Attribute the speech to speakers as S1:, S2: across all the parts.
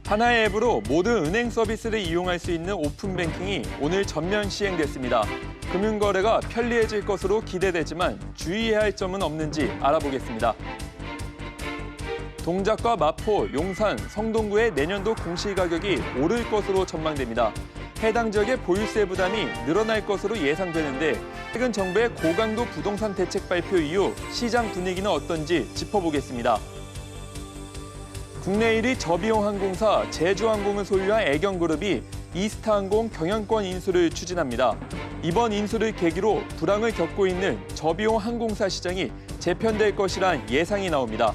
S1: 하나의 앱으로 모든 은행 서비스를 이용할 수 있는 오픈뱅킹이 오늘 전면 시행됐습니다. 금융거래가 편리해질 것으로 기대되지만 주의해야 할 점은 없는지 알아보겠습니다. 동작과 마포, 용산, 성동구의 내년도 공시가격이 오를 것으로 전망됩니다. 해당 지역의 보유세 부담이 늘어날 것으로 예상되는데 최근 정부의 고강도 부동산 대책 발표 이후 시장 분위기는 어떤지 짚어보겠습니다. 국내 1위 저비용 항공사 제주항공을 소유한 애경그룹이 이스타항공 경영권 인수를 추진합니다. 이번 인수를 계기로 불황을 겪고 있는 저비용 항공사 시장이 재편될 것이란 예상이 나옵니다.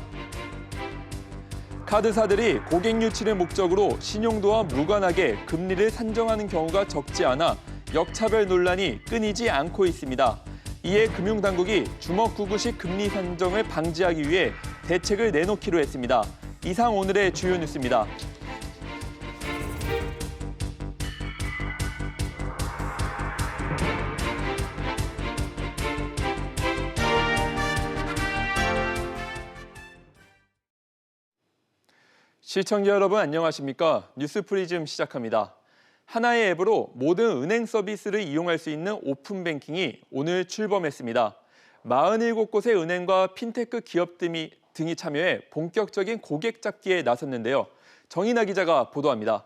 S1: 카드사들이 고객 유치를 목적으로 신용도와 무관하게 금리를 산정하는 경우가 적지 않아 역차별 논란이 끊이지 않고 있습니다. 이에 금융당국이 주먹구구식 금리 산정을 방지하기 위해 대책을 내놓기로 했습니다. 이상 오늘의 주요 뉴스입니다. 시청자 여러분 안녕하십니까? 뉴스프리즘 시작합니다. 하나의 앱으로 모든 은행 서비스를 이용할 수 있는 오픈뱅킹이 오늘 출범했습니다. 47곳의 은행과 핀테크 기업 등이 참여해 본격적인 고객 잡기에 나섰는데요. 정인아 기자가 보도합니다.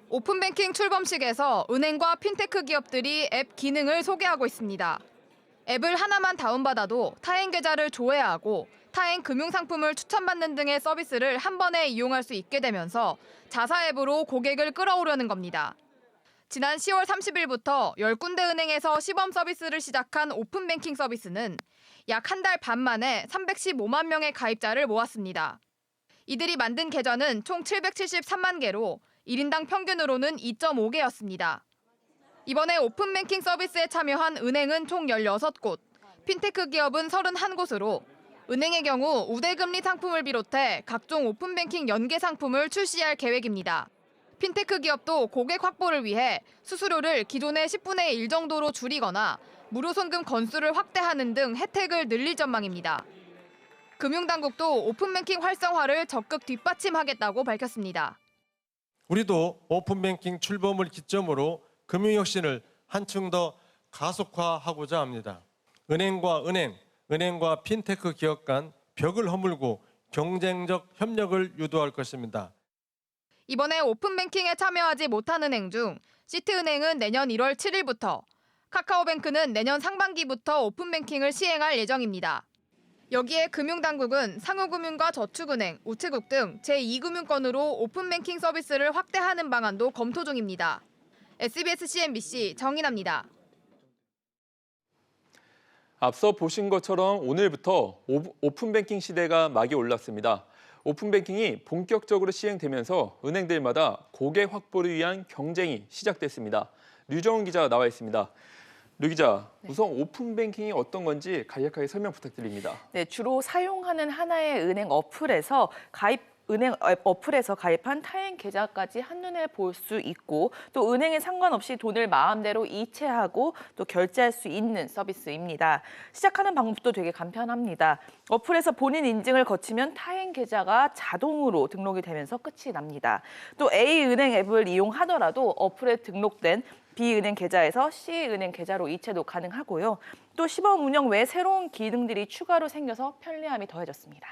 S2: 오픈뱅킹 출범식에서 은행과 핀테크 기업들이 앱 기능을 소개하고 있습니다. 앱을 하나만 다운받아도 타행 계좌를 조회하고 타행 금융상품을 추천받는 등의 서비스를 한 번에 이용할 수 있게 되면서 자사 앱으로 고객을 끌어오려는 겁니다. 지난 10월 30일부터 10군데 은행에서 시범 서비스를 시작한 오픈뱅킹 서비스는 약 한 달 반 만에 315만 명의 가입자를 모았습니다. 이들이 만든 계좌는 총 773만 개로 1인당 평균으로는 2.5개였습니다. 이번에 오픈뱅킹 서비스에 참여한 은행은 총 16곳, 핀테크 기업은 31곳으로 은행의 경우 우대금리 상품을 비롯해 각종 오픈뱅킹 연계 상품을 출시할 계획입니다. 핀테크 기업도 고객 확보를 위해 수수료를 기존의 10분의 1 정도로 줄이거나 무료 송금 건수를 확대하는 등 혜택을 늘릴 전망입니다. 금융당국도 오픈뱅킹 활성화를 적극 뒷받침하겠다고 밝혔습니다.
S3: 우리도 오픈뱅킹 출범을 기점으로 금융혁신을 한층 더 가속화하고자 합니다. 은행과 핀테크 기업 간 벽을 허물고 경쟁적 협력을 유도할 것입니다.
S2: 이번에 오픈뱅킹에 참여하지 못한 은행 중 시티은행은 내년 1월 7일부터, 카카오뱅크는 내년 상반기부터 오픈뱅킹을 시행할 예정입니다. 여기에 금융당국은 상호금융과 저축은행, 우체국 등 제2금융권으로 오픈뱅킹 서비스를 확대하는 방안도 검토 중입니다. SBS CNBC 정인아입니다.
S1: 앞서 보신 것처럼 오늘부터 오픈뱅킹 시대가 막이 올랐습니다. 오픈뱅킹이 본격적으로 시행되면서 은행들마다 고객 확보를 위한 경쟁이 시작됐습니다. 류정훈 기자가 나와 있습니다. 류 기자, 우선 오픈뱅킹이 어떤 건지 간략하게 설명 부탁드립니다.
S4: 네, 주로 사용하는 하나의 은행 어플에서 가입한 타행 계좌까지 한눈에 볼 수 있고 또 은행에 상관없이 돈을 마음대로 이체하고 또 결제할 수 있는 서비스입니다. 시작하는 방법도 되게 간편합니다. 어플에서 본인 인증을 거치면 타행 계좌가 자동으로 등록이 되면서 끝이 납니다. 또 A은행 앱을 이용하더라도 어플에 등록된 B은행 계좌에서 C은행 계좌로 이체도 가능하고요. 또 시범 운영 외에 새로운 기능들이 추가로 생겨서 편리함이 더해졌습니다.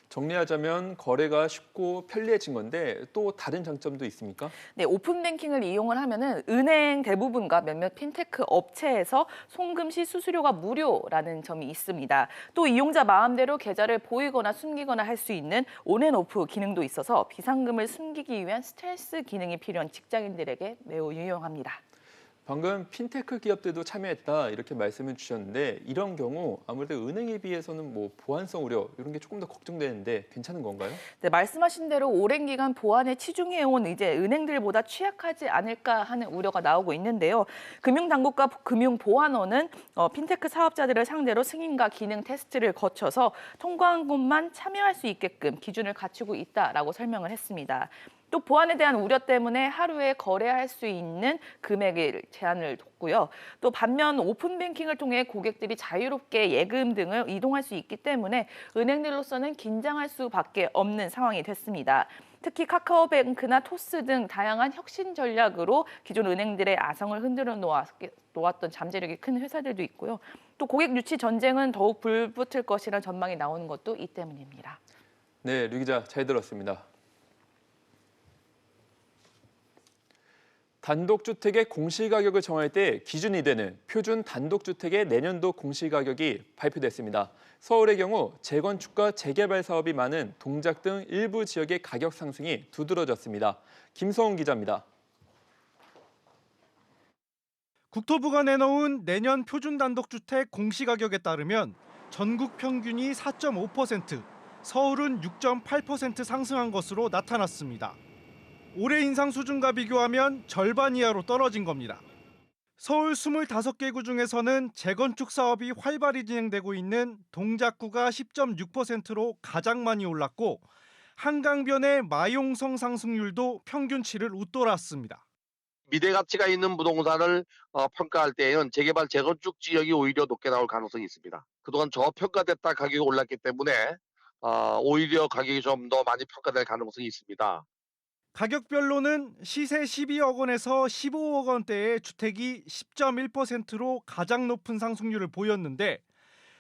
S1: 정리하자면 거래가 쉽고 편리해진 건데 또 다른 장점도 있습니까?
S4: 네, 오픈뱅킹을 이용을 하면은 은행 대부분과 몇몇 핀테크 업체에서 송금 시 수수료가 무료라는 점이 있습니다. 또 이용자 마음대로 계좌를 보이거나 숨기거나 할 수 있는 온앤오프 기능도 있어서 비상금을 숨기기 위한 스텔스 기능이 필요한 직장인들에게 매우 유용합니다.
S1: 방금 핀테크 기업들도 참여했다 이렇게 말씀을 주셨는데 이런 경우 아무래도 은행에 비해서는 보안성 우려 이런 게 조금 더 걱정되는데 괜찮은 건가요?
S4: 네, 말씀하신 대로 오랜 기간 보안에 치중해온 이제 은행들보다 취약하지 않을까 하는 우려가 나오고 있는데요. 금융당국과 금융보안원은 핀테크 사업자들을 상대로 승인과 기능 테스트를 거쳐서 통과한 곳만 참여할 수 있게끔 기준을 갖추고 있다라고 설명을 했습니다. 또 보안에 대한 우려 때문에 하루에 거래할 수 있는 금액을 제한을 뒀고요. 또 반면 오픈뱅킹을 통해 고객들이 자유롭게 예금 등을 이동할 수 있기 때문에 은행들로서는 긴장할 수밖에 없는 상황이 됐습니다. 특히 카카오뱅크나 토스 등 다양한 혁신 전략으로 기존 은행들의 아성을 흔들어 놓았던 잠재력이 큰 회사들도 있고요. 또 고객 유치 전쟁은 더욱 불붙을 것이라는 전망이 나오는 것도 이 때문입니다.
S1: 네, 류 기자 잘 들었습니다. 단독주택의 공시가격을 정할 때 기준이 되는 표준 단독주택의 내년도 공시가격이 발표됐습니다. 서울의 경우 재건축과 재개발 사업이 많은 동작 등 일부 지역의 가격 상승이 두드러졌습니다. 김서훈 기자입니다.
S5: 국토부가 내놓은 내년 표준 단독주택 공시가격에 따르면 전국 평균이 4.5%, 서울은 6.8% 상승한 것으로 나타났습니다. 올해 인상 수준과 비교하면 절반 이하로 떨어진 겁니다. 서울 25개 구 중에서는 재건축 사업이 활발히 진행되고 있는 동작구가 10.6%로 가장 많이 올랐고 한강변의 마용성 상승률도 평균치를 웃돌았습니다.
S6: 미래 가치가 있는 부동산을 평가할 때에는 재개발, 재건축 지역이 오히려 높게 나올 가능성이 있습니다. 그동안 저평가됐다 가격이 올랐기 때문에 오히려 가격이 좀 더 많이 평가될 가능성이 있습니다.
S5: 가격별로는 시세 12억 원에서 15억 원대의 주택이 10.1%로 가장 높은 상승률을 보였는데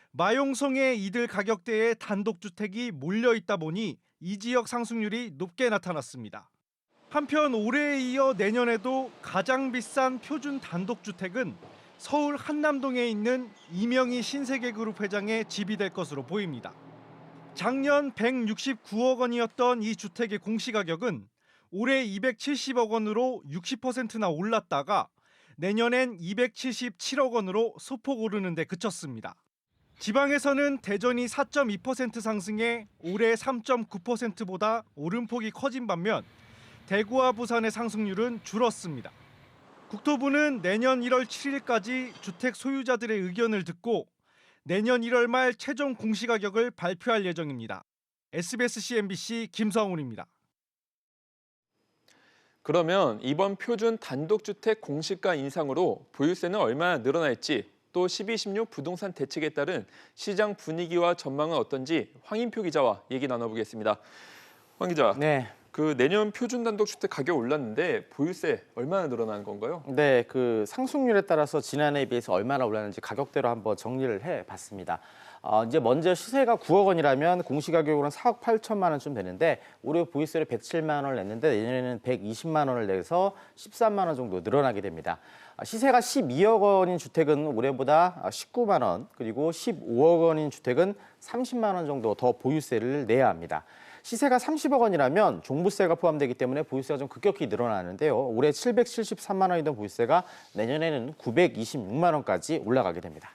S5: 마용성의 이들 가격대에 단독주택이 몰려있다 보니 이 지역 상승률이 높게 나타났습니다. 한편 올해에 이어 내년에도 가장 비싼 표준 단독주택은 서울 한남동에 있는 이명희 신세계그룹 회장의 집이 될 것으로 보입니다. 작년 169억 원이었던 이 주택의 공시가격은 올해 270억 원으로 60%나 올랐다가 내년엔 277억 원으로 소폭 오르는 데 그쳤습니다. 지방에서는 대전이 4.2% 상승해 올해 3.9%보다 오름폭이 커진 반면 대구와 부산의 상승률은 줄었습니다. 국토부는 내년 1월 7일까지 주택 소유자들의 의견을 듣고 내년 1월 말 최종 공시가격을 발표할 예정입니다. SBS CNBC 김성훈입니다.
S1: 그러면 이번 표준 단독주택 공시가 인상으로 보유세는 얼마나 늘어날지 또 12.16 부동산 대책에 따른 시장 분위기와 전망은 어떤지 황인표 기자와 얘기 나눠보겠습니다. 황 기자,
S7: 네.
S1: 그 내년 표준 단독주택 가격 올랐는데 보유세 얼마나 늘어나는 건가요?
S7: 네, 그 상승률에 따라서 지난해에 비해서 얼마나 올랐는지 가격대로 한번 정리를 해봤습니다. 이제 먼저 시세가 9억 원이라면 공시가격으로는 4억 8천만 원쯤 되는데 올해 보유세를 107만 원을 냈는데 내년에는 120만 원을 내서 13만 원 정도 늘어나게 됩니다. 시세가 12억 원인 주택은 올해보다 19만 원, 그리고 15억 원인 주택은 30만 원 정도 더 보유세를 내야 합니다. 시세가 30억 원이라면 종부세가 포함되기 때문에 보유세가 좀 급격히 늘어나는데요. 올해 773만 원이던 보유세가 내년에는 926만 원까지 올라가게 됩니다.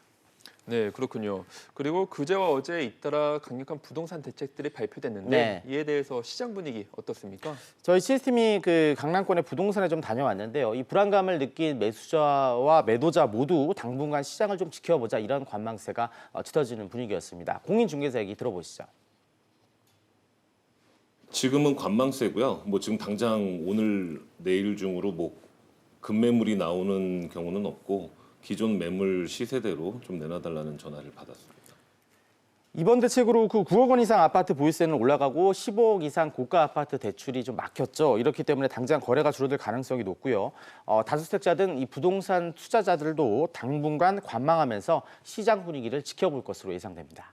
S1: 네, 그렇군요. 그리고 그제와 어제 잇따라 강력한 부동산 대책들이 발표됐는데
S7: 네.
S1: 이에 대해서 시장 분위기 어떻습니까?
S7: 저희 시스템이 그 강남권의 부동산에 좀 다녀왔는데요. 이 불안감을 느낀 매수자와 매도자 모두 당분간 시장을 좀 지켜보자 이런 관망세가 짙어지는 분위기였습니다. 공인중개사 얘기 들어보시죠.
S8: 지금은 관망세고요. 뭐 지금 당장 오늘 내일 중으로 뭐 급매물이 나오는 경우는 없고 기존 매물 시세대로 좀 내놔달라는 전화를 받았습니다.
S7: 이번 대책으로 그 9억 원 이상 아파트 보유세는 올라가고 15억 이상 고가 아파트 대출이 좀 막혔죠. 이렇기 때문에 당장 거래가 줄어들 가능성이 높고요. 다주택자 등 이 부동산 투자자들도 당분간 관망하면서 시장 분위기를 지켜볼 것으로 예상됩니다.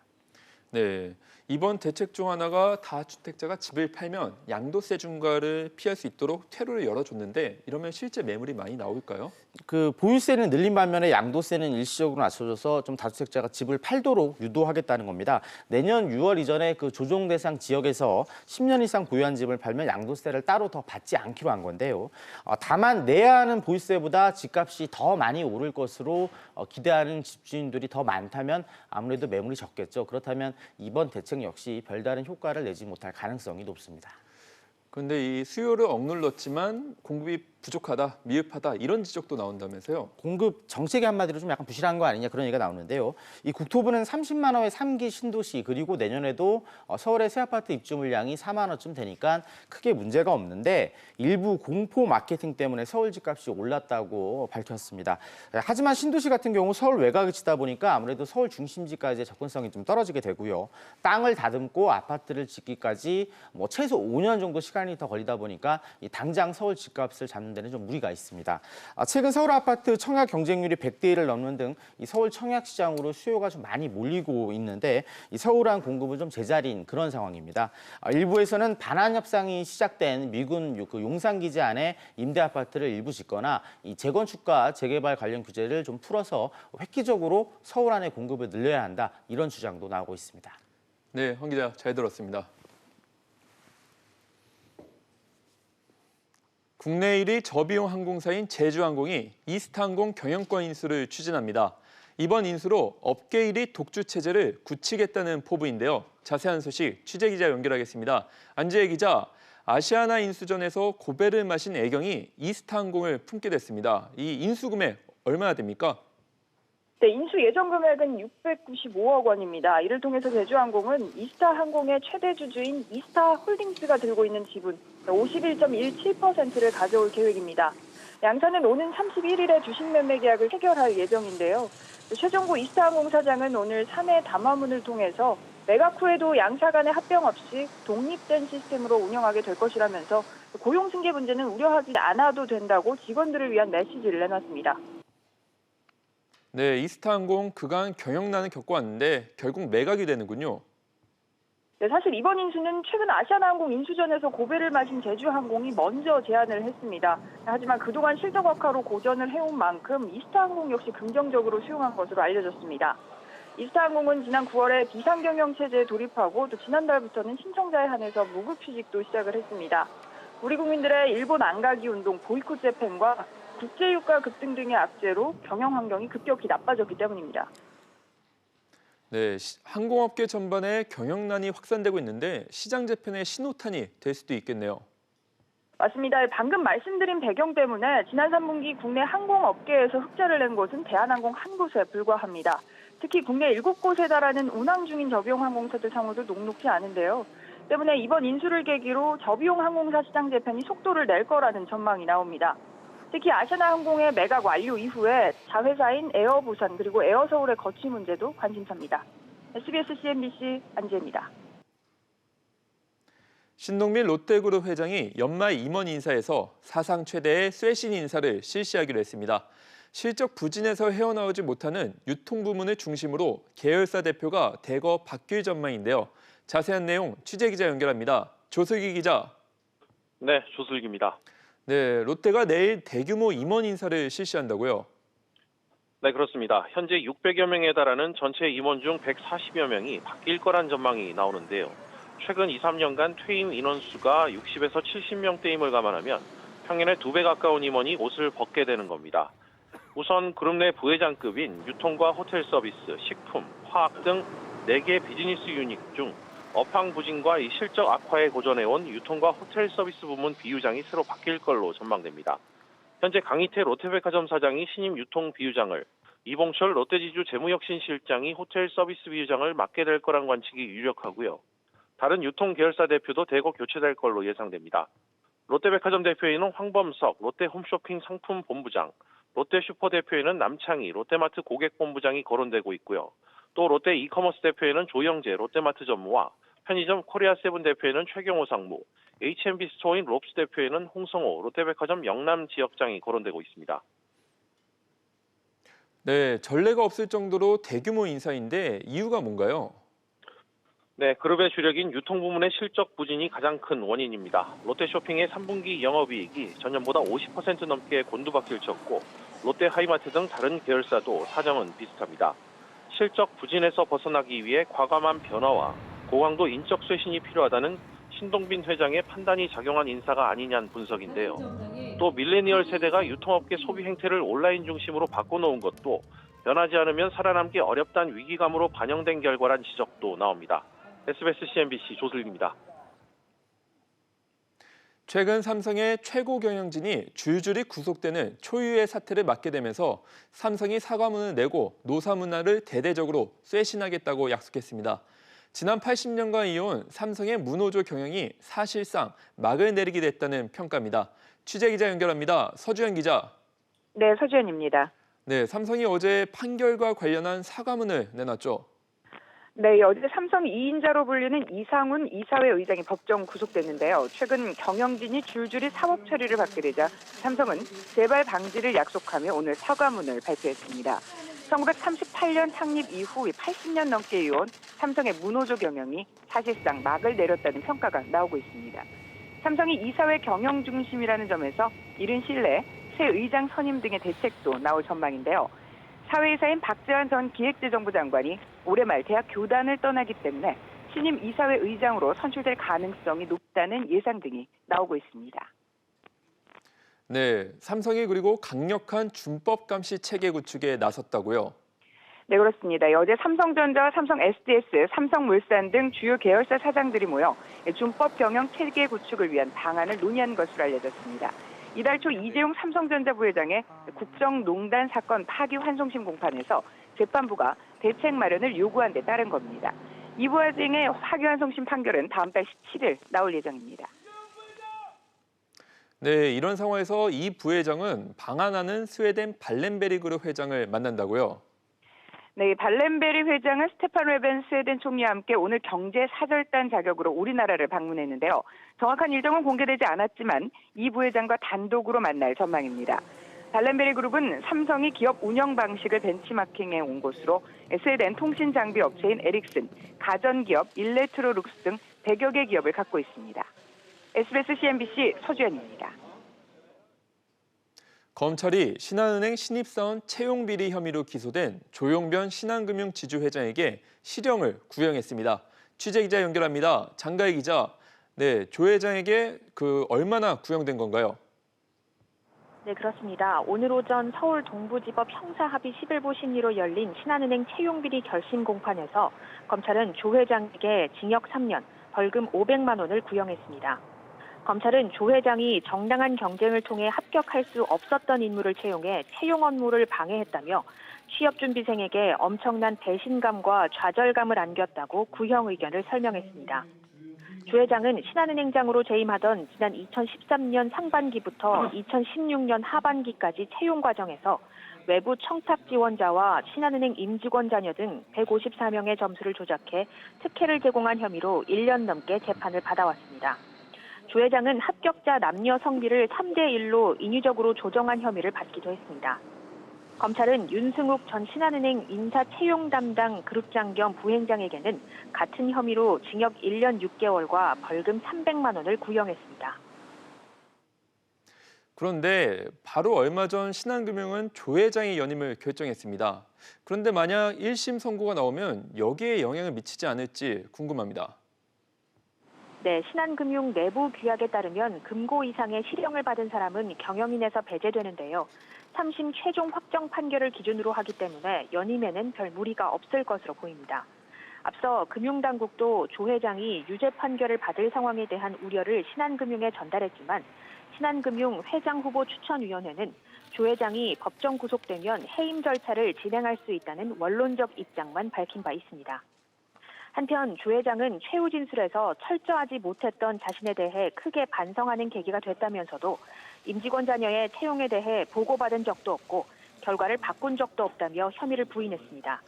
S1: 네, 이번 대책 중 하나가 다주택자가 집을 팔면 양도세 중과를 피할 수 있도록 퇴로를 열어줬는데 이러면 실제 매물이 많이 나올까요?
S7: 그 보유세는 늘린 반면에 양도세는 일시적으로 낮춰줘서 좀 다주택자가 집을 팔도록 유도하겠다는 겁니다. 내년 6월 이전에 그 조정 대상 지역에서 10년 이상 보유한 집을 팔면 양도세를 따로 더 받지 않기로 한 건데요. 다만 내야 하는 보유세보다 집값이 더 많이 오를 것으로 기대하는 집주인들이 더 많다면 아무래도 매물이 적겠죠. 그렇다면 이번 대책 역시 별다른 효과를 내지 못할 가능성이 높습니다.
S1: 그런데 이 수요를 억눌렀지만 공급이 부족하다, 미흡하다 이런 지적도 나온다면서요.
S7: 공급 정책의 한마디로 좀 약간 부실한 거 아니냐 그런 얘기가 나오는데요. 이 국토부는 30만 호의 3기 신도시 그리고 내년에도 서울의 새 아파트 입주 물량이 4만 호쯤 되니까 크게 문제가 없는데 일부 공포 마케팅 때문에 서울 집값이 올랐다고 밝혔습니다. 하지만 신도시 같은 경우 서울 외곽을 치다 보니까 아무래도 서울 중심지까지의 접근성이 좀 떨어지게 되고요. 땅을 다듬고 아파트를 짓기까지 최소 5년 정도 시간이 더 걸리다 보니까 당장 서울 집값을 잡는 데는 좀 무리가 있습니다. 최근 서울 아파트 청약 경쟁률이 100대 1을 넘는 등 이 서울 청약 시장으로 수요가 좀 많이 몰리고 있는데 이 서울한 공급은 좀 제자리인 그런 상황입니다. 일부에서는 반환 협상이 시작된 미군 용산 기지 안에 임대 아파트를 일부 짓거나 이 재건축과 재개발 관련 규제를 좀 풀어서 획기적으로 서울 안에 공급을 늘려야 한다 이런 주장도 나오고 있습니다.
S1: 네, 황 기자 잘 들었습니다. 국내 1위 저비용 항공사인 제주항공이 이스타항공 경영권 인수를 추진합니다. 이번 인수로 업계 1위 독주 체제를 굳히겠다는 포부인데요. 자세한 소식 취재기자 연결하겠습니다. 안지혜 기자, 아시아나 인수전에서 고배를 마신 애경이 이스타항공을 품게 됐습니다. 이 인수 금액 얼마나 됩니까?
S9: 네, 인수 예정 금액은 695억 원입니다. 이를 통해서 제주항공은 이스타항공의 최대 주주인 이스타홀딩스가 들고 있는 지분 51.17%를 가져올 계획입니다. 양사는 오는 31일에 주식 매매 계약을 체결할 예정인데요. 최종구 이스타항공 사장은 오늘 사내 담화문을 통해서 매각 후에도 양사 간의 합병 없이 독립된 시스템으로 운영하게 될 것이라면서 고용 승계 문제는 우려하지 않아도 된다고 직원들을 위한 메시지를 내놨습니다.
S1: 네, 이스타항공 그간 경영난을 겪어왔는데 결국 매각이 되는군요.
S9: 네, 사실 이번 인수는 최근 아시아나항공 인수전에서 고배를 마신 제주항공이 먼저 제안을 했습니다. 하지만 그동안 실적 악화로 고전을 해온 만큼 이스타항공 역시 긍정적으로 수용한 것으로 알려졌습니다. 이스타항공은 지난 9월에 비상경영 체제에 돌입하고 또 지난달부터는 신청자에 한해서 무급휴직도 시작을 했습니다. 우리 국민들의 일본 안가기 운동, 보이콧 재팬과 국제유가 급등 등의 악재로 경영 환경이 급격히 나빠졌기 때문입니다.
S1: 네, 항공업계 전반에 경영난이 확산되고 있는데 시장 재편의 신호탄이 될 수도 있겠네요.
S9: 맞습니다. 방금 말씀드린 배경 때문에 지난 3분기 국내 항공업계에서 흑자를 낸 곳은 대한항공 한 곳에 불과합니다. 특히 국내 7곳에 달하는 운항 중인 저비용 항공사들 상황도 녹록지 않은데요. 때문에 이번 인수를 계기로 저비용 항공사 시장 재편이 속도를 낼 거라는 전망이 나옵니다. 특히 아시아나항공의 매각 완료 이후에 자회사인 에어부산 그리고 에어서울의 거취 문제도 관심사입니다. SBS CNBC 안지혜입니다.
S1: 신동빈 롯데그룹 회장이 연말 임원 인사에서 사상 최대의 쇄신 인사를 실시하기로 했습니다. 실적 부진에서 헤어나오지 못하는 유통부문을 중심으로 계열사 대표가 대거 바뀔 전망인데요. 자세한 내용 취재기자 연결합니다. 조슬기 기자.
S10: 네, 조슬기입니다.
S1: 네, 롯데가 내일 대규모 임원 인사를 실시한다고요?
S10: 네, 그렇습니다. 현재 600여 명에 달하는 전체 임원 중 140여 명이 바뀔 거란 전망이 나오는데요. 최근 2, 3년간 퇴임 인원수가 60에서 70명대임을 감안하면 평년에 2배 가까운 임원이 옷을 벗게 되는 겁니다. 우선 그룹 내 부회장급인 유통과 호텔 서비스, 식품, 화학 등 4개 비즈니스 유닛 중 업황 부진과 이 실적 악화에 고전해온 유통과 호텔 서비스 부문 비유장이 새로 바뀔 걸로 전망됩니다. 현재 강희태 롯데백화점 사장이 신임 유통 비유장을, 이봉철 롯데지주 재무혁신실장이 호텔 서비스 비유장을 맡게 될 거란 관측이 유력하고요. 다른 유통 계열사 대표도 대거 교체될 걸로 예상됩니다. 롯데백화점 대표에는 황범석 롯데홈쇼핑 상품본부장, 롯데슈퍼 대표에는 남창희 롯데마트 고객본부장이 거론되고 있고요. 또 롯데 이커머스 대표에는 조영재 롯데마트 전무와 편의점 코리아세븐 대표에는 최경호 상무, H&B 스토어인 롭스 대표에는 홍성호 롯데백화점 영남 지역장이 거론되고 있습니다.
S1: 네, 전례가 없을 정도로 대규모 인사인데 이유가 뭔가요?
S10: 네, 그룹의 주력인 유통부문의 실적 부진이 가장 큰 원인입니다. 롯데쇼핑의 3분기 영업이익이 전년보다 50% 넘게 곤두박질 쳤고 롯데 하이마트 등 다른 계열사도 사정은 비슷합니다. 실적 부진에서 벗어나기 위해 과감한 변화와 고강도 인적 쇄신이 필요하다는 신동빈 회장의 판단이 작용한 인사가 아니냐는 분석인데요. 또 밀레니얼 세대가 유통업계 소비 행태를 온라인 중심으로 바꿔놓은 것도 변하지 않으면 살아남기 어렵다는 위기감으로 반영된 결과란 지적도 나옵니다. SBS CNBC 조슬기입니다.
S1: 최근 삼성의 최고 경영진이 줄줄이 구속되는 초유의 사태를 맡게 되면서 삼성이 사과문을 내고 노사 문화를 대대적으로 쇄신하겠다고 약속했습니다. 지난 80년간 이어온 삼성의 무노조 경영이 사실상 막을 내리게 됐다는 평가입니다. 취재 기자 연결합니다. 서주현 기자.
S9: 네, 서주현입니다.
S1: 네, 삼성이 어제 판결과 관련한 사과문을 내놨죠.
S9: 네, 어제 삼성 2인자로 불리는 이상훈 이사회 의장이 법정 구속됐는데요. 최근 경영진이 줄줄이 사법 처리를 받게 되자 삼성은 재발 방지를 약속하며 오늘 사과문을 발표했습니다. 1938년 창립 이후 80년 넘게 이어온 삼성의 무노조 경영이 사실상 막을 내렸다는 평가가 나오고 있습니다. 삼성이 이사회 경영 중심이라는 점에서 이른 시일 내에 새 의장 선임 등의 대책도 나올 전망인데요. 사회이사인 박재환 전 기획재정부 장관이 올해 말 대학 교단을 떠나기 때문에 신임 이사회 의장으로 선출될 가능성이 높다는 예상 등이 나오고 있습니다.
S1: 네, 삼성이 그리고 강력한 준법 감시 체계 구축에 나섰다고요.
S9: 네, 그렇습니다. 어제 삼성전자와 삼성 SDS, 삼성물산 등 주요 계열사 사장들이 모여 준법 경영 체계 구축을 위한 방안을 논의한 것으로 알려졌습니다. 이달 초 이재용 삼성전자 부회장의 국정농단 사건 파기환송심 공판에서 재판부가 대책 마련을 요구한 데 따른 겁니다. 이 부회장의 파기환송심 판결은 다음 달 17일 나올 예정입니다.
S1: 네, 이런 상황에서 이 부회장은 방한하는 스웨덴 발렌베리 그룹 회장을 만난다고요.
S9: 네, 발렌베리 회장은 스테판 레벤 스웨덴 총리와 함께 오늘 경제사절단 자격으로 우리나라를 방문했는데요. 정확한 일정은 공개되지 않았지만 이 부회장과 단독으로 만날 전망입니다. 발렌베리 그룹은 삼성이 기업 운영 방식을 벤치마킹해 온 곳으로 스웨덴 통신 장비 업체인 에릭슨, 가전기업 일레트로룩스 등 100여 개 기업을 갖고 있습니다. SBS CNBC 서주현입니다.
S1: 검찰이 신한은행 신입사원 채용비리 혐의로 기소된 조용변 신한금융지주회장에게 실형을 구형했습니다. 취재기자 연결합니다. 장가희 기자. 네, 조 회장에게 얼마나 구형된 건가요?
S11: 네, 그렇습니다. 오늘 오전 서울 동부지법 형사합의 11부 심리로 열린 신한은행 채용비리 결심 공판에서 검찰은 조 회장에게 징역 3년, 벌금 500만 원을 구형했습니다. 검찰은 조 회장이 정당한 경쟁을 통해 합격할 수 없었던 인물을 채용해 채용 업무를 방해했다며 취업준비생에게 엄청난 배신감과 좌절감을 안겼다고 구형 의견을 설명했습니다. 조 회장은 신한은행장으로 재임하던 지난 2013년 상반기부터 2016년 하반기까지 채용 과정에서 외부 청탁 지원자와 신한은행 임직원 자녀 등 154명의 점수를 조작해 특혜를 제공한 혐의로 1년 넘게 재판을 받아왔습니다. 조 회장은 합격자 남녀 성비를 3대1로 인위적으로 조정한 혐의를 받기도 했습니다. 검찰은 윤승욱 전 신한은행 인사 채용 담당 그룹장 겸 부행장에게는 같은 혐의로 징역 1년 6개월과 벌금 300만 원을 구형했습니다.
S1: 그런데 바로 얼마 전 신한금융은 조 회장의 연임을 결정했습니다. 그런데 만약 1심 선고가 나오면 여기에 영향을 미치지 않을지 궁금합니다.
S11: 네, 신한금융 내부 규약에 따르면 금고 이상의 실형을 받은 사람은 경영인에서 배제되는데요. 3심 최종 확정 판결을 기준으로 하기 때문에 연임에는 별 무리가 없을 것으로 보입니다. 앞서 금융당국도 조 회장이 유죄 판결을 받을 상황에 대한 우려를 신한금융에 전달했지만 신한금융 회장 후보 추천위원회는 조 회장이 법정 구속되면 해임 절차를 진행할 수 있다는 원론적 입장만 밝힌 바 있습니다. 한편 조 회장은 최후 진술에서 철저하지 못했던 자신에 대해 크게 반성하는 계기가 됐다면서도 임직원 자녀의 채용에 대해 보고받은 적도 없고 결과를 바꾼 적도 없다며 혐의를 부인했습니다.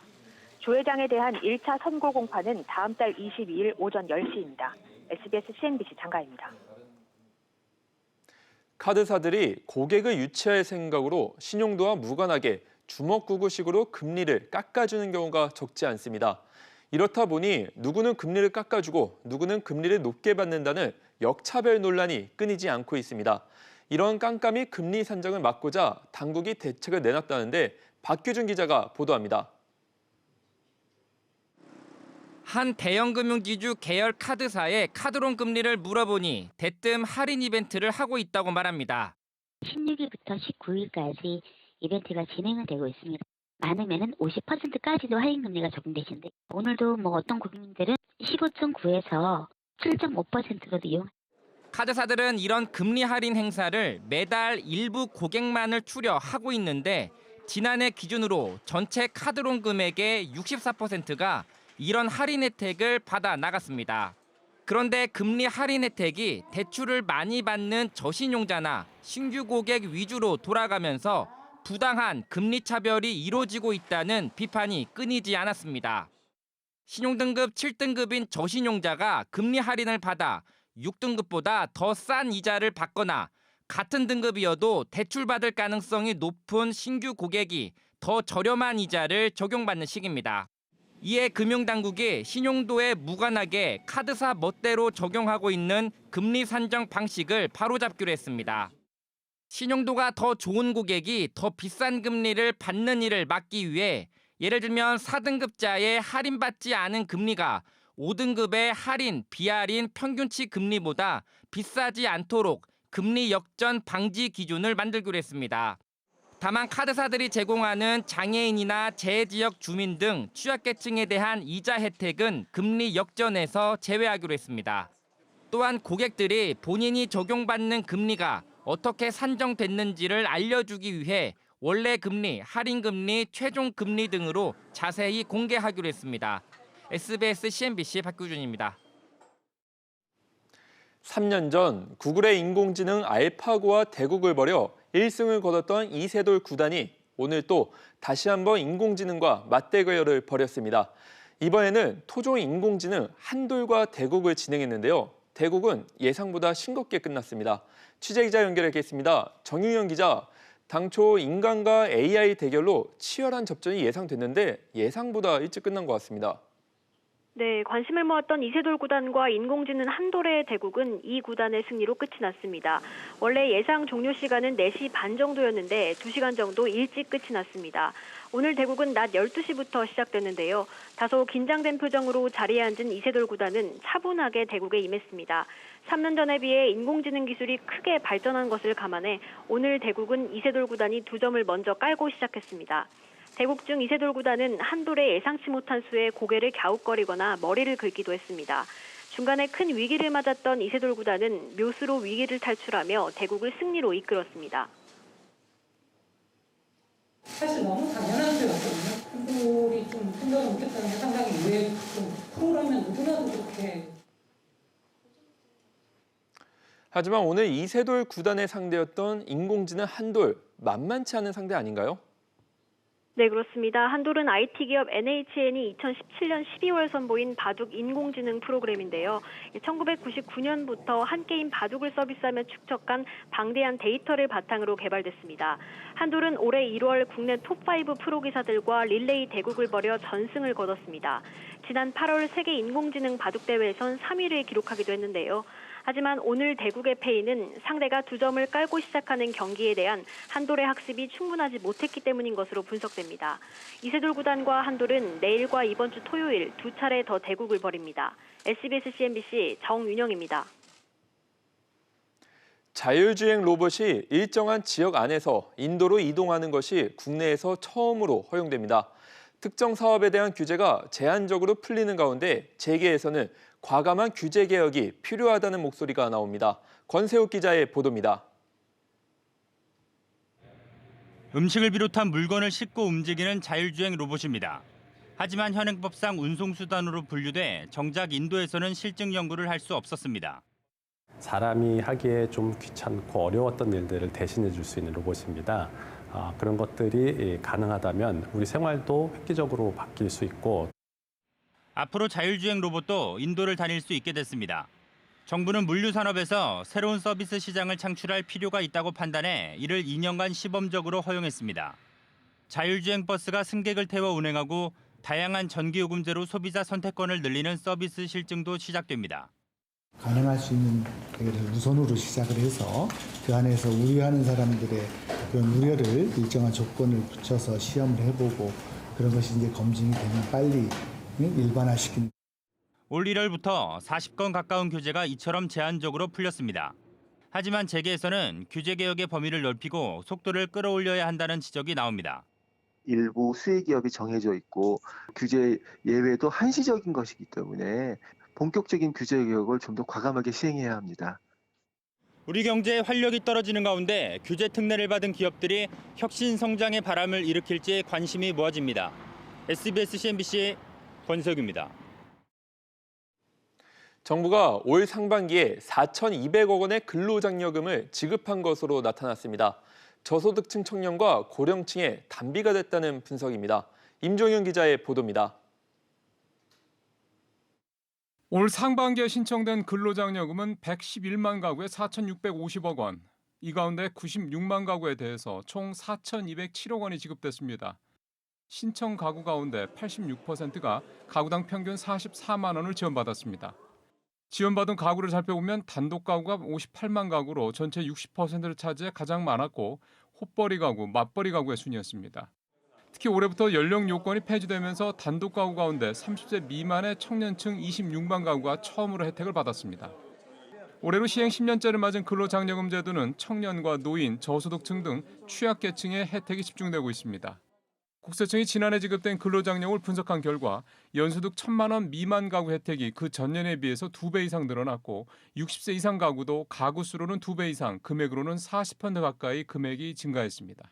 S11: 조 회장에 대한 1차 선고 공판은 다음 달 22일 오전 10시입니다. SBS CNBC 장가입니다.
S1: 카드사들이 고객을 유치할 생각으로 신용도와 무관하게 주먹구구식으로 금리를 깎아주는 경우가 적지 않습니다. 이렇다 보니 누구는 금리를 깎아주고 누구는 금리를 높게 받는다는 역차별 논란이 끊이지 않고 있습니다. 이런 깜깜이 금리 산정을 막고자 당국이 대책을 내놨다는데 박규준 기자가 보도합니다.
S12: 한 대형금융지주 계열 카드사에 카드론 금리를 물어보니 대뜸 할인 이벤트를 하고 있다고 말합니다.
S13: 16일부터 19일까지 이벤트가 진행이 되고 있습니다. 많으면 50%까지도 할인 금리가 적용되시는데 오늘도 어떤 고객님들은 15.9에서 7.5%로도 이용.
S12: 카드사들은 이런 금리 할인 행사를 매달 일부 고객만을 추려 하고 있는데 지난해 기준으로 전체 카드론 금액의 64%가 이런 할인 혜택을 받아 나갔습니다. 그런데 금리 할인 혜택이 대출을 많이 받는 저신용자나 신규 고객 위주로 돌아가면서 부당한 금리 차별이 이루어지고 있다는 비판이 끊이지 않았습니다. 신용등급 7등급인 저신용자가 금리 할인을 받아 6등급보다 더 싼 이자를 받거나 같은 등급이어도 대출받을 가능성이 높은 신규 고객이 더 저렴한 이자를 적용받는 식입니다. 이에 금융당국이 신용도에 무관하게 카드사 멋대로 적용하고 있는 금리 산정 방식을 바로잡기로 했습니다. 신용도가 더 좋은 고객이 더 비싼 금리를 받는 일을 막기 위해 예를 들면 4등급자의 할인받지 않은 금리가 5등급의 할인, 비할인 평균치 금리보다 비싸지 않도록 금리 역전 방지 기준을 만들기로 했습니다. 다만 카드사들이 제공하는 장애인이나 재지역 주민 등 취약계층에 대한 이자 혜택은 금리 역전에서 제외하기로 했습니다. 또한 고객들이 본인이 적용받는 금리가 어떻게 산정됐는지를 알려주기 위해 원래 금리, 할인 금리, 최종 금리 등으로 자세히 공개하기로 했습니다. SBS CNBC 박규준입니다.
S1: 3년 전 구글의 인공지능 알파고와 대국을 벌여 1승을 거뒀던 이세돌 구단이 오늘 또 다시 한번 인공지능과 맞대결을 벌였습니다. 이번에는 토종 인공지능 한돌과 대국을 진행했는데요. 대국은 예상보다 싱겁게 끝났습니다. 취재기자 연결하겠습니다. 정유현 기자, 당초 인간과 AI 대결로 치열한 접전이 예상됐는데 예상보다 일찍 끝난 것 같습니다.
S11: 네, 관심을 모았던 이세돌 구단과 인공지능 한돌의 대국은 이 구단의 승리로 끝이 났습니다. 원래 예상 종료 시간은 4시 반 정도였는데 2시간 정도 일찍 끝이 났습니다. 오늘 대국은 낮 12시부터 시작됐는데요. 다소 긴장된 표정으로 자리에 앉은 이세돌 구단은 차분하게 대국에 임했습니다. 3년 전에 비해 인공지능 기술이 크게 발전한 것을 감안해 오늘 대국은 이세돌 구단이 2점을 먼저 깔고 시작했습니다. 대국 중 이세돌 구단은 한돌의 예상치 못한 수에 고개를 갸웃거리거나 머리를 긁기도 했습니다. 중간에 큰 위기를 맞았던 이세돌 구단은 묘수로 위기를 탈출하며 대국을 승리로 이끌었습니다.
S14: 사실 너무 당연한 수였거든요. 한돌이 좀 생각을 못했다는 게 상당히 의외고 프로라면 누구나도 그렇게.
S1: 하지만 오늘 이세돌 구단의 상대였던 인공지능 한돌, 만만치 않은 상대 아닌가요?
S11: 네, 그렇습니다. 한돌은 IT 기업 NHN이 2017년 12월 선보인 바둑 인공지능 프로그램인데요. 1999년부터 한게임 바둑을 서비스하며 축적한 방대한 데이터를 바탕으로 개발됐습니다. 한돌은 올해 1월 국내 톱5 프로기사들과 릴레이 대국을 벌여 전승을 거뒀습니다. 지난 8월 세계 인공지능 바둑 대회에선 3위를 기록하기도 했는데요. 하지만 오늘 대국의 패인은 상대가 2점을 깔고 시작하는 경기에 대한 한돌의 학습이 충분하지 못했기 때문인 것으로 분석됩니다. 이세돌 구단과 한돌은 내일과 이번 주 토요일 2차례 더 대국을 벌입니다. SBS CNBC 정윤영입니다.
S1: 자율주행 로봇이 일정한 지역 안에서 인도로 이동하는 것이 국내에서 처음으로 허용됩니다. 특정 사업에 대한 규제가 제한적으로 풀리는 가운데 재계에서는 과감한 규제 개혁이 필요하다는 목소리가 나옵니다. 권세욱 기자의 보도입니다.
S15: 음식을 비롯한 물건을 싣고 움직이는 자율주행 로봇입니다. 하지만 현행법상 운송수단으로 분류돼 정작 인도에서는 실증 연구를 할 수 없었습니다.
S16: 사람이 하기에 좀 귀찮고 어려웠던 일들을 대신해 줄 수 있는 로봇입니다. 그런 것들이 가능하다면 우리 생활도 획기적으로 바뀔 수 있고
S15: 앞으로 자율주행 로봇도 인도를 다닐 수 있게 됐습니다. 정부는 물류산업에서 새로운 서비스 시장을 창출할 필요가 있다고 판단해 이를 2년간 시범적으로 허용했습니다. 자율주행 버스가 승객을 태워 운행하고 다양한 전기요금제로 소비자 선택권을 늘리는 서비스 실증도 시작됩니다.
S17: 가능할 수 있는 대결을 우선으로 시작을 해서 그 안에서 우려하는 사람들의 그런 우려를 일정한 조건을 붙여서 시험을 해보고 그런 것이 이제 검증이 되면 빨리 일반화시키는.
S15: 올 1월부터 40건 가까운 규제가 이처럼 제한적으로 풀렸습니다. 하지만 재계에서는 규제 개혁의 범위를 넓히고 속도를 끌어올려야 한다는 지적이 나옵니다.
S18: 일부 수혜 기업이 정해져 있고 규제 예외도 한시적인 것이기 때문에 본격적인 규제 개혁을 좀 더 과감하게 시행해야 합니다.
S15: 우리 경제의 활력이 떨어지는 가운데 규제 특례를 받은 기업들이 혁신 성장의 바람을 일으킬지 관심이 모아집니다. SBS CNBC 권석유입니다.
S1: 정부가 올 상반기에 4,200억 원의 근로장려금을 지급한 것으로 나타났습니다. 저소득층 청년과 고령층에 단비가 됐다는 분석입니다. 임종윤 기자의 보도입니다.
S19: 올 상반기에 신청된 근로장려금은 111만 가구에 4,650억 원. 이 가운데 96만 가구에 대해서 총 4,207억 원이 지급됐습니다. 신청 가구 가운데 86%가 가구당 평균 44만 원을 지원받았습니다. 지원받은 가구를 살펴보면 단독 가구가 58만 가구로 전체 60%를 차지해 가장 많았고 호벌이 가구, 맞벌이 가구의 순이었습니다. 특히 올해부터 연령 요건이 폐지되면서 단독 가구 가운데 30세 미만의 청년층 26만 가구가 처음으로 혜택을 받았습니다. 올해로 시행 10년째를 맞은 근로장려금 제도는 청년과 노인, 저소득층 등 취약계층의 혜택이 집중되고 있습니다. 국세청이 지난해 지급된 근로장려금을 분석한 결과 연소득 1,000만 원 미만 가구 혜택이 그 전년에 비해서 2배 이상 늘어났고 60세 이상 가구도 가구 수로는 2배 이상, 금액으로는 40% 가까이 금액이 증가했습니다.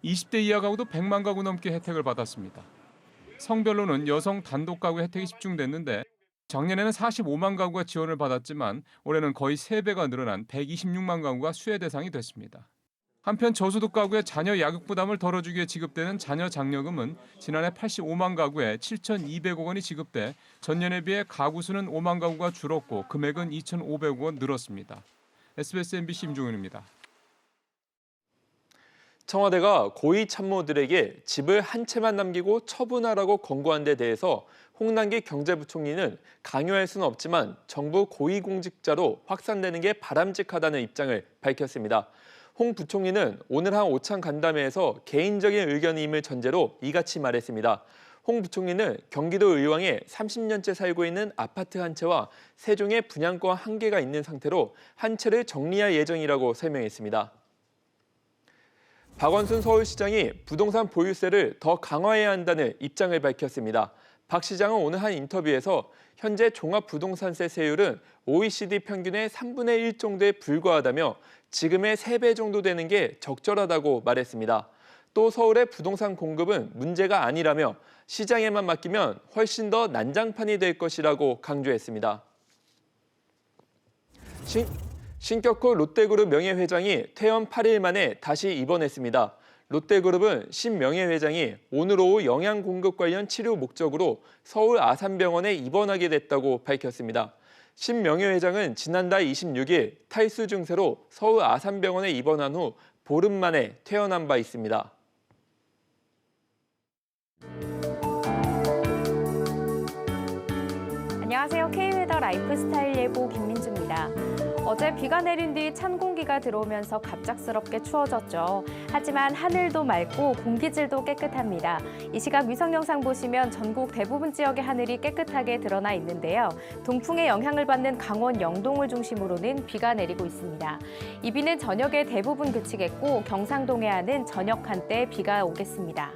S19: 20대 이하 가구도 100만 가구 넘게 혜택을 받았습니다. 성별로는 여성 단독 가구 혜택이 집중됐는데 작년에는 45만 가구가 지원을 받았지만 올해는 거의 3배가 늘어난 126만 가구가 수혜 대상이 됐습니다. 한편 저소득 가구의 자녀 양육 부담을 덜어주기 위해 지급되는 자녀 장려금은 지난해 85만 가구에 7,200억 원이 지급돼 전년에 비해 가구 수는 5만 가구가 줄었고 금액은 2,500억 원 늘었습니다. SBS MBC 임종윤입니다.
S1: 청와대가 고위 참모들에게 집을 한 채만 남기고 처분하라고 권고한 데 대해서 홍남기 경제부총리는 강요할 수는 없지만 정부 고위공직자로 확산되는 게 바람직하다는 입장을 밝혔습니다. 홍 부총리는 오늘 한 오찬 간담회에서 개인적인 의견임을 전제로 이같이 말했습니다. 홍 부총리는 경기도 의왕에 30년째 살고 있는 아파트 한 채와 세종에 분양권 1개가 있는 상태로 한 채를 정리할 예정이라고 설명했습니다. 박원순 서울시장이 부동산 보유세를 더 강화해야 한다는 입장을 밝혔습니다. 박 시장은 오늘 한 인터뷰에서 현재 종합부동산세 세율은 OECD 평균의 3분의 1 정도에 불과하다며 지금의 3배 정도 되는 게 적절하다고 말했습니다. 또 서울의 부동산 공급은 문제가 아니라며 시장에만 맡기면 훨씬 더 난장판이 될 것이라고 강조했습니다. 신격호 롯데그룹 명예회장이 퇴원 8일 만에 다시 입원했습니다. 롯데그룹은 신 명예회장이 오늘 오후 영양 공급 관련 치료 목적으로 서울 아산병원에 입원하게 됐다고 밝혔습니다. 신 명예회장은 지난달 26일 탈수 증세로 서울 아산병원에 입원한 후 보름 만에 퇴원한 바 있습니다.
S20: 안녕하세요. K웨더 라이프스타일 예보 김민주입니다. 어제 비가 내린 뒤 찬 공기가 들어오면서 갑작스럽게 추워졌죠. 하지만 하늘도 맑고 공기질도 깨끗합니다. 이 시각 위성 영상 보시면 전국 대부분 지역의 하늘이 깨끗하게 드러나 있는데요. 동풍의 영향을 받는 강원 영동을 중심으로는 비가 내리고 있습니다. 이 비는 저녁에 대부분 그치겠고 경상 동해안은 저녁 한때 비가 오겠습니다.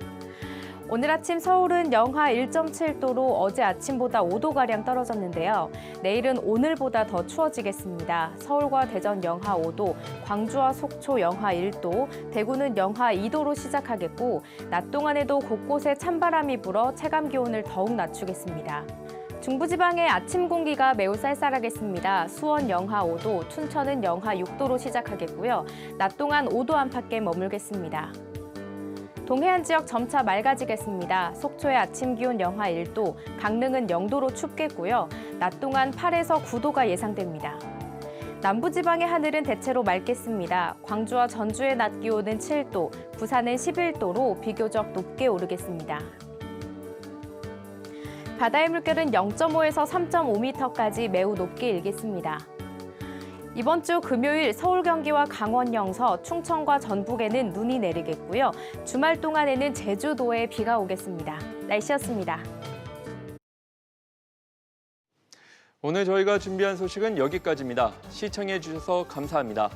S20: 오늘 아침 서울은 영하 1.7도로 어제 아침보다 5도가량 떨어졌는데요. 내일은 오늘보다 더 추워지겠습니다. 서울과 대전 영하 5도, 광주와 속초 영하 1도, 대구는 영하 2도로 시작하겠고 낮 동안에도 곳곳에 찬바람이 불어 체감 기온을 더욱 낮추겠습니다. 중부지방의 아침 공기가 매우 쌀쌀하겠습니다. 수원 영하 5도, 춘천은 영하 6도로 시작하겠고요. 낮 동안 5도 안팎에 머물겠습니다. 동해안 지역 점차 맑아지겠습니다. 속초의 아침 기온 영하 1도, 강릉은 0도로 춥겠고요. 낮 동안 8에서 9도가 예상됩니다. 남부지방의 하늘은 대체로 맑겠습니다. 광주와 전주의 낮 기온은 7도, 부산은 11도로 비교적 높게 오르겠습니다. 바다의 물결은 0.5에서 3.5m까지 매우 높게 일겠습니다. 이번 주 금요일 서울, 경기와 강원 영서, 충청과 전북에는 눈이 내리겠고요. 주말 동안에는 제주도에 비가 오겠습니다. 날씨였습니다.
S1: 오늘 저희가 준비한 소식은 여기까지입니다. 시청해 주셔서 감사합니다.